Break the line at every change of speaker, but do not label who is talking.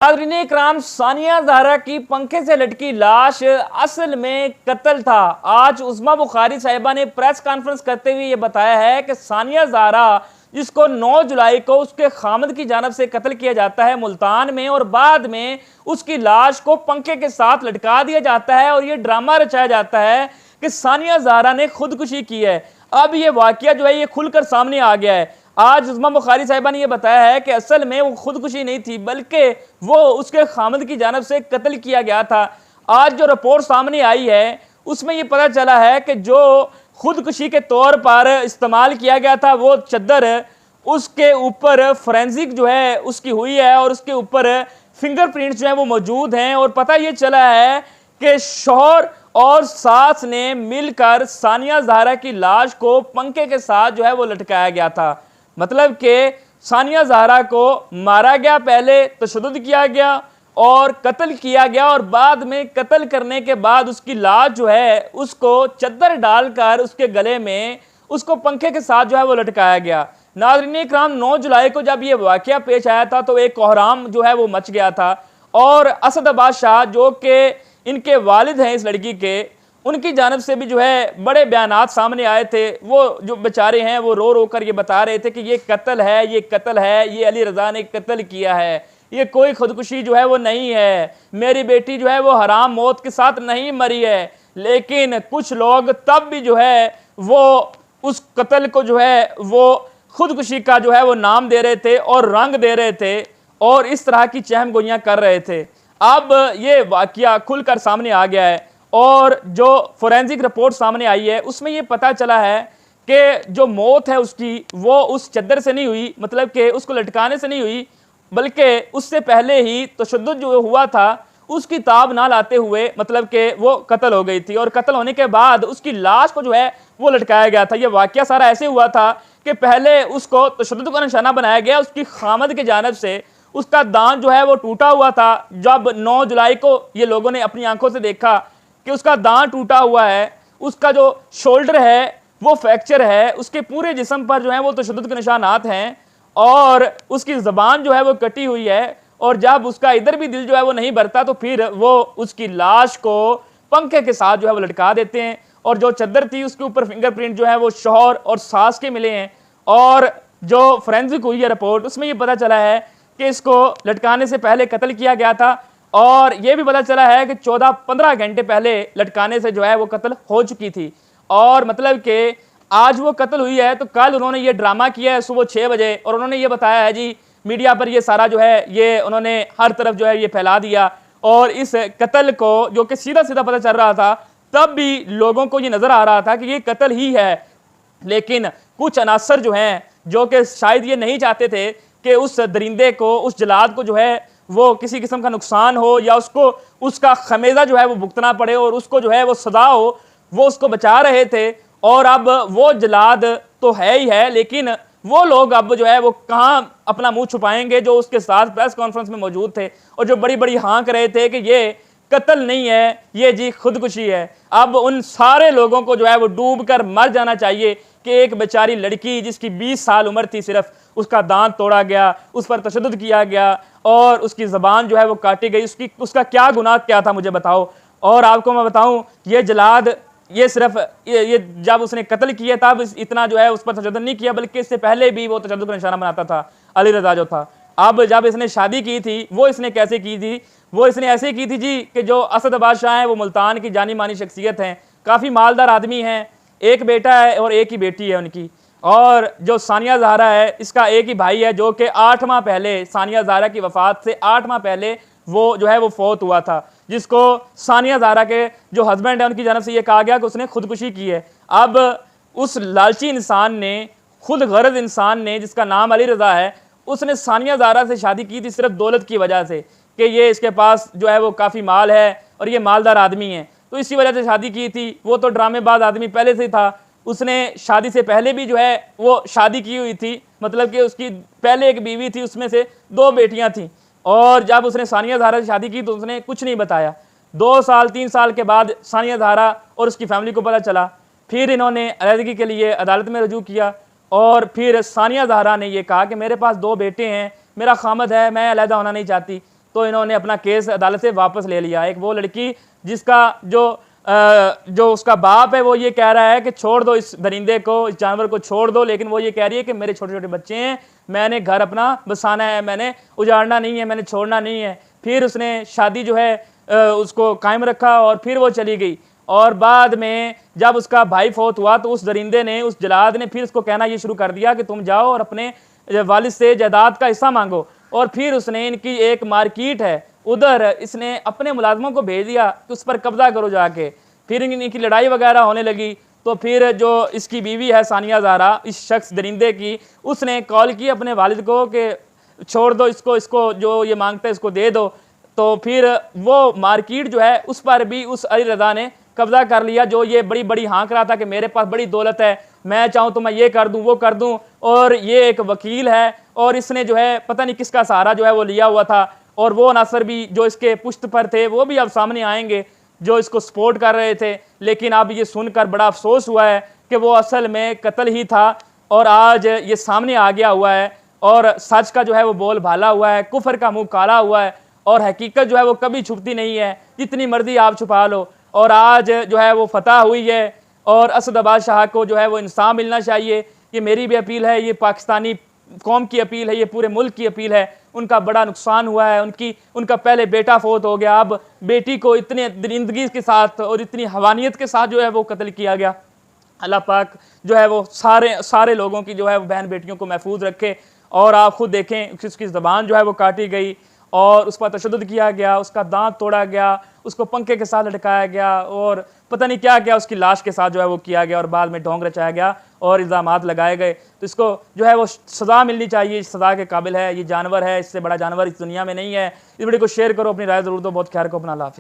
नाज़रीन इकराम, सानिया ज़हरा की पंखे से लटकी लाश असल में कत्ल था। आज उस्मा बुखारी साहिबा ने प्रेस कॉन्फ्रेंस करते हुए ये बताया है कि सानिया ज़हरा जिसको 9 जुलाई को उसके खामद की जानब से कत्ल किया जाता है मुल्तान में, और बाद में उसकी लाश को पंखे के साथ लटका दिया जाता है और ये ड्रामा रचाया जाता है कि सानिया ज़हरा ने खुदकुशी की है। अब ये वाकया जो है ये खुलकर सामने आ गया है। आज उस्मा बुखारी साहिबा ने यह बताया है कि असल में वो खुदकुशी नहीं थी, बल्कि वो उसके खामद की जानब से कत्ल किया गया था। आज जो रिपोर्ट सामने आई है उसमें यह पता चला है कि जो खुदकुशी के तौर पर इस्तेमाल किया गया था वो चद्दर, उसके ऊपर फोरेंसिक जो है उसकी हुई है और उसके ऊपर फिंगरप्रिंट्स जो है वो मौजूद हैं। और पता ये चला है कि शौहर और सास ने मिलकर सानिया ज़हरा की लाश को पंखे के साथ जो है वो लटकाया गया था। मतलब कि सानिया ज़हरा को मारा गया, पहले तशद्दुद किया गया और कत्ल किया गया, और बाद में कत्ल करने के बाद उसकी लाश जो है उसको चद्दर डालकर उसके गले में उसको पंखे के साथ जो है वो लटकाया गया। नाज़रीन इकराम, 9 जुलाई को जब ये वाकया पेश आया था तो एक कोहराम जो है वो मच गया था, और असद अब्बास शाह जो कि इनके वालिद हैं इस लड़की के, उनकी जानब से भी जो है बड़े बयानात सामने आए थे। वो जो बेचारे हैं वो रो रो कर ये बता रहे थे कि ये कत्ल है, ये कत्ल है, ये अली रज़ा ने कत्ल किया है, ये कोई खुदकुशी जो है वो नहीं है, मेरी बेटी जो है वो हराम मौत के साथ नहीं मरी है। लेकिन कुछ लोग तब भी जो है वो उस कत्ल को जो है वो खुदकुशी का जो है वो नाम दे रहे थे और रंग दे रहे थे और इस तरह की चहम गोइयाँ कर रहे थे। अब ये वाकया खुलकर सामने आ गया है और जो फोरेंसिक रिपोर्ट सामने आई है उसमें ये पता चला है कि जो मौत है उसकी वो उस चद्दर से नहीं हुई, मतलब कि उसको लटकाने से नहीं हुई, बल्कि उससे पहले ही तशद्दुद जो हुआ था उसकी ताब ना लाते हुए मतलब कि वो कत्ल हो गई थी, और कत्ल होने के बाद उसकी लाश को जो है वो लटकाया गया था। ये वाकया सारा ऐसे हुआ था कि पहले उसको तशद्दुद का निशाना बनाया गया, उसकी खामद की जानब से उसका दांत जो है वो टूटा हुआ था। जब 9 जुलाई को ये लोगों ने अपनी आंखों से देखा कि उसका दांत टूटा हुआ है, उसका जो शोल्डर है वो फ्रैक्चर है, उसके पूरे जिस्म पर जो है वो तशद्दुद के निशानात हैं और उसकी ज़बान जो है वो कटी हुई है, और जब उसका इधर भी दिल जो है वो नहीं भरता तो फिर वो उसकी लाश को पंखे के साथ जो है वो लटका देते हैं। और जो चद्दर थी उसके ऊपर फिंगरप्रिंट जो है वो शौहर और सास के मिले हैं, और जो फोरेंसिक हुई है रिपोर्ट उसमें ये पता चला है कि इसको लटकाने से पहले कत्ल किया गया था, और यह भी पता चला है कि 14-15 घंटे पहले लटकाने से जो है वो कत्ल हो चुकी थी। और मतलब कि आज वो कत्ल हुई है तो कल उन्होंने ये ड्रामा किया है सुबह 6 बजे, और उन्होंने ये बताया है जी मीडिया पर ये सारा जो है ये उन्होंने हर तरफ जो है ये फैला दिया, और इस कत्ल को जो कि सीधा सीधा पता चल रहा था तब भी लोगों को ये नज़र आ रहा था कि ये कत्ल ही है। लेकिन कुछ अनासर जो हैं जो कि शायद ये नहीं चाहते थे कि उस दरिंदे को, उस जलाद को जो है वो किसी किस्म का नुकसान हो या उसको उसका खमेजा जो है वो भुगतना पड़े और उसको जो है वो सदा हो, वो उसको बचा रहे थे। और अब वो जलाद तो है ही है, लेकिन वो लोग अब जो है वो कहाँ अपना मुंह छुपाएंगे जो उसके साथ प्रेस कॉन्फ्रेंस में मौजूद थे और जो बड़ी बड़ी हाँक रहे थे कि ये कत्ल नहीं है, ये जी खुदकुशी है। अब उन सारे लोगों को जो है वो डूब कर मर जाना चाहिए कि एक बेचारी लड़की जिसकी 20 साल उम्र थी, सिर्फ उसका दांत तोड़ा गया, उस पर तशद्दुद किया गया और उसकी ज़बान जो है वो काटी गई। उसका क्या गुनाह क्या था मुझे बताओ। और आपको मैं बताऊं, ये जलाद ये सिर्फ ये जब उसने कत्ल किया था इतना जो है उस पर तशद्दुद नहीं किया, बल्कि इससे पहले भी वो तशद्दुद का निशाना बनाता था अली रज़ा जो था। अब जब इसने शादी की थी वो इसने कैसे की थी, वो इसने ऐसे की थी जी कि जो असद अब्बास शाह हैं वो मुल्तान की जानी मानी शख्सियत हैं, काफ़ी मालदार आदमी हैं, एक बेटा है और एक ही बेटी है उनकी। और जो सानिया ज़हरा है इसका एक ही भाई है जो कि 8 माह पहले, सानिया ज़हरा की वफ़ात से 8 माह पहले वो जो है वो फौत हुआ था, जिसको सानिया ज़हरा के जो हस्बैंड है उनकी जानब से ये कहा गया कि उसने खुदकुशी की है। अब उस लालची इंसान ने, खुद गर्ज इंसान ने जिसका नाम अली रज़ा है, उसने सानिया ज़हरा से शादी की थी सिर्फ दौलत की वजह से कि ये इसके पास जो है वो काफ़ी माल है और ये मालदार आदमी है, तो इसी वजह से शादी की थी। वो तो ड्रामेबाज आदमी पहले से था, उसने शादी से पहले भी जो है वो शादी की हुई थी, मतलब कि उसकी पहले एक बीवी थी, उसमें से 2 बेटियां थीं। और जब उसने सानिया ज़हरा से शादी की तो उसने कुछ नहीं बताया। 2 साल 3 साल के बाद सानिया ज़हरा और उसकी फैमिली को पता चला, फिर इन्होंने अलहदगी के लिए अदालत में रजू किया, और फिर सानिया ज़हरा ने यह कहा कि मेरे पास 2 बेटे हैं, मेरा खामद है, मैं अलहदा होना नहीं चाहती। तो इन्होंने अपना केस अदालत से वापस ले लिया। एक वो लड़की जिसका जो उसका बाप है वो ये कह रहा है कि छोड़ दो इस दरिंदे को, इस जानवर को छोड़ दो, लेकिन वो ये कह रही है कि मेरे छोटे छोटे बच्चे हैं, मैंने घर अपना बसाना है, मैंने उजाड़ना नहीं है, मैंने छोड़ना नहीं है। फिर उसने शादी जो है उसको कायम रखा और फिर वो चली गई। और बाद में जब उसका भाई फौत हुआ तो उस दरिंदे ने, उस जलाद ने फिर उसको कहना ये शुरू कर दिया कि तुम जाओ और अपने वालिद से जायदाद का हिस्सा मांगो। और फिर उसने इनकी एक मार्केट है उधर इसने अपने मुलाजमों को भेज दिया कि उस पर कब्जा करो जाके। फिर इनकी लड़ाई वगैरह होने लगी तो फिर जो इसकी बीवी है सानिया ज़ारा, इस शख्स दरिंदे की, उसने कॉल की अपने वालिद को कि छोड़ दो इसको जो ये मांगता है इसको दे दो। तो फिर वो मार्केट जो है उस पर भी उस अली रज़ा ने कब्जा कर लिया, जो ये बड़ी बड़ी हाँक रहा था कि मेरे पास बड़ी दौलत है, मैं चाहूँ तो मैं ये कर दूँ वो कर दूँ। और ये एक वकील है और इसने जो है पता नहीं किसका सहारा जो है वो लिया हुआ था। और वो अनासर भी जो इसके पुश्त पर थे वो भी अब सामने आएंगे जो इसको सपोर्ट कर रहे थे। लेकिन अब ये सुनकर बड़ा अफसोस हुआ है कि वो असल में कत्ल ही था और आज ये सामने आ गया हुआ है और सच का जो है वो बोल भाला हुआ है, कुफर का मुंह काला हुआ है और हकीकत जो है वो कभी छुपती नहीं है, जितनी मर्जी आप छुपा लो। और आज जो है वो फतह हुई है और असदआबाद शाह को जो है वो इंसाफ मिलना चाहिए। ये मेरी भी अपील है, ये पाकिस्तानी कौम की अपील है, ये पूरे मुल्क की अपील है। उनका बड़ा नुकसान हुआ है, उनका पहले बेटा फौत हो गया, अब बेटी को इतने दरिंदगी के साथ और इतनी हवानियत के साथ जो है वो कत्ल किया गया। अल्लाह पाक जो है वो सारे लोगों की जो है वो बहन बेटियों को महफूज रखे। और आप खुद देखें उसकी ज़बान जो है वो काटी गई और उस पर तशद्दुद किया गया, उसका दांत तोड़ा गया, उसको पंखे के साथ लटकाया गया और पता नहीं क्या क्या उसकी लाश के साथ जो है वो किया गया और बाद में ढोंग रचाया गया और इल्ज़ामात लगाए गए। तो इसको जो है वो सज़ा मिलनी चाहिए, इस सज़ा के काबिल है। ये जानवर है, इससे बड़ा जानवर इस दुनिया में नहीं है। इस वीडियो को शेयर करो, अपनी राय ज़रूर दो। बहुत ख्याल रखो अपना। अल्लाह हाफ़िज़।